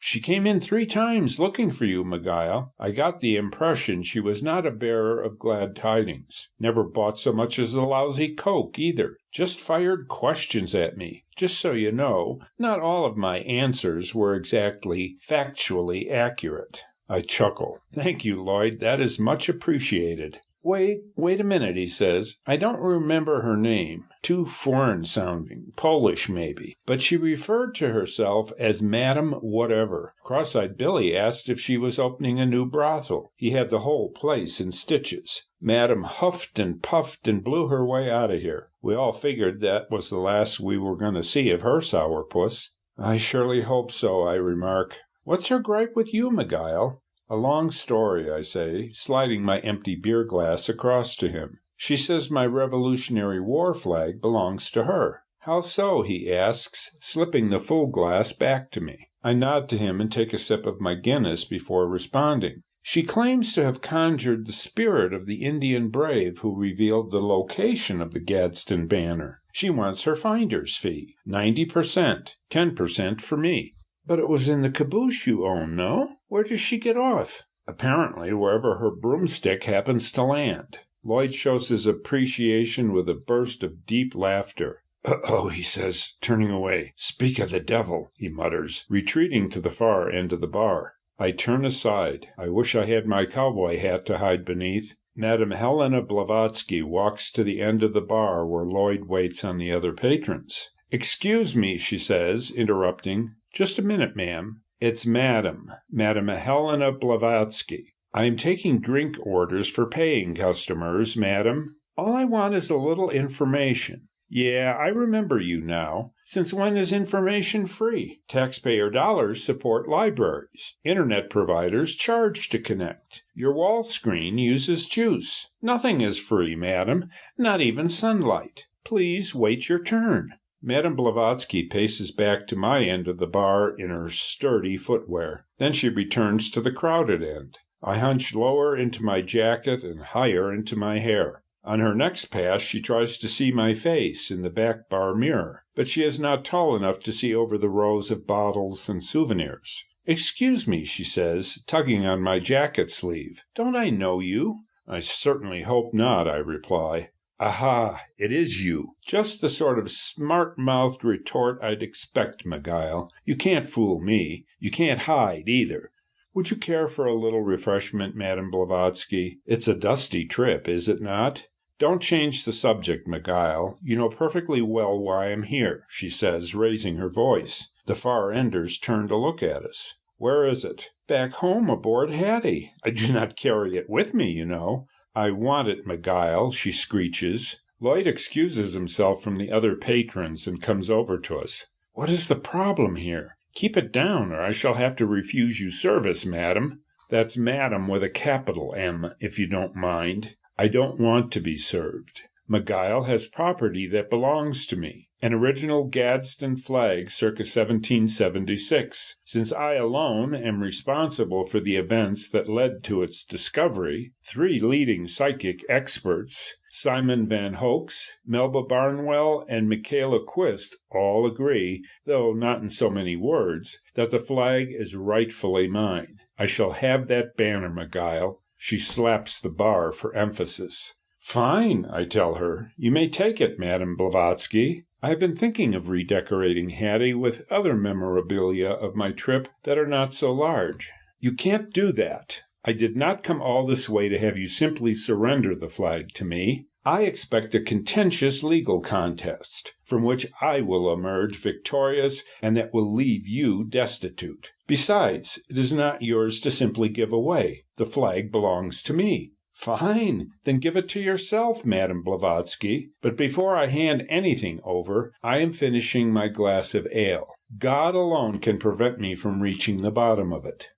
She came in 3 times looking for you, McGuile. I got the impression she was not a bearer of glad tidings. Never bought so much as a lousy Coke, either. Just fired questions at me. Just so you know, not all of my answers were exactly factually accurate." I chuckle. "Thank you, Lloyd. That is much appreciated." Wait a minute," he says. "I don't remember her name. Too foreign-sounding. Polish, maybe. But she referred to herself as Madam Whatever. Cross-eyed Billy asked if she was opening a new brothel. He had the whole place in stitches. Madam huffed and puffed and blew her way out of here. We all figured that was the last we were going to see of her sourpuss." "I surely hope so," I remark. "What's her gripe with you, McGuile?" "A long story," I say, sliding my empty beer glass across to him. "She says my Revolutionary War flag belongs to her." "How so?" he asks, slipping the full glass back to me. I nod to him and take a sip of my Guinness before responding. "She claims to have conjured the spirit of the Indian brave who revealed the location of the Gadsden banner. She wants her finder's fee, 90%, 10% for me." "But it was in the caboose you own, no? Where does she get off?" "Apparently wherever her broomstick happens to land." Lloyd shows his appreciation with a burst of deep laughter. "Uh-oh," he says, turning away. "Speak of the devil," he mutters, retreating to the far end of the bar. I turn aside. I wish I had my cowboy hat to hide beneath. Madame Helena Blavatsky walks to the end of the bar where Lloyd waits on the other patrons. "Excuse me," she says, interrupting. "Just a minute, ma'am. It's Madame Helena Blavatsky. I am taking drink orders for paying customers, madam. All I want is a little information." "Yeah, I remember you now. Since when is information free? Taxpayer dollars support libraries. Internet providers charge to connect. Your wall screen uses juice. Nothing is free, madam, not even sunlight. Please wait your turn." Madame Blavatsky paces back to my end of the bar in her sturdy footwear. Then she returns to the crowded end. I hunch lower into my jacket and higher into my hair. On her next pass, she tries to see my face in the back bar mirror, but she is not tall enough to see over the rows of bottles and souvenirs. "Excuse me," she says, tugging on my jacket sleeve. "Don't I know you?" "I certainly hope not," I reply. "Aha, it is you. Just the sort of smart-mouthed retort I'd expect, McGuile. You can't fool me. You can't hide, either. Would you care for a little refreshment, Madame Blavatsky? It's a dusty trip, is it not?" "Don't change the subject, McGuile. You know perfectly well why I'm here," she says, raising her voice. The far-enders turn to look at us. "Where is it?" "Back home aboard Hattie. I do not carry it with me, you know." "I want it, McGuile," she screeches. Lloyd excuses himself from the other patrons and comes over to us. "What is the problem here? Keep it down, or I shall have to refuse you service, madam." That's madam with a capital M, if you don't mind. I don't want to be served. McGuile has property that belongs to me, an original Gadsden flag circa 1776. Since I alone am responsible for the events that led to its discovery, 3 leading psychic experts, Simon Van Hoeks, Melba Barnwell, and Michaela Quist, all agree, though not in so many words, that the flag is rightfully mine. I shall have that banner, McGuile. She slaps the bar for emphasis. "Fine," I tell her. "You may take it, Madame Blavatsky. I have been thinking of redecorating Hattie with other memorabilia of my trip that are not so large." "You can't do that. I did not come all this way to have you simply surrender the flag to me. I expect a contentious legal contest, from which I will emerge victorious and that will leave you destitute. Besides, it is not yours to simply give away. The flag belongs to me." "Fine. Then give it to yourself, Madame Blavatsky. But before I hand anything over, I am finishing my glass of ale. God alone can prevent me from reaching the bottom of it."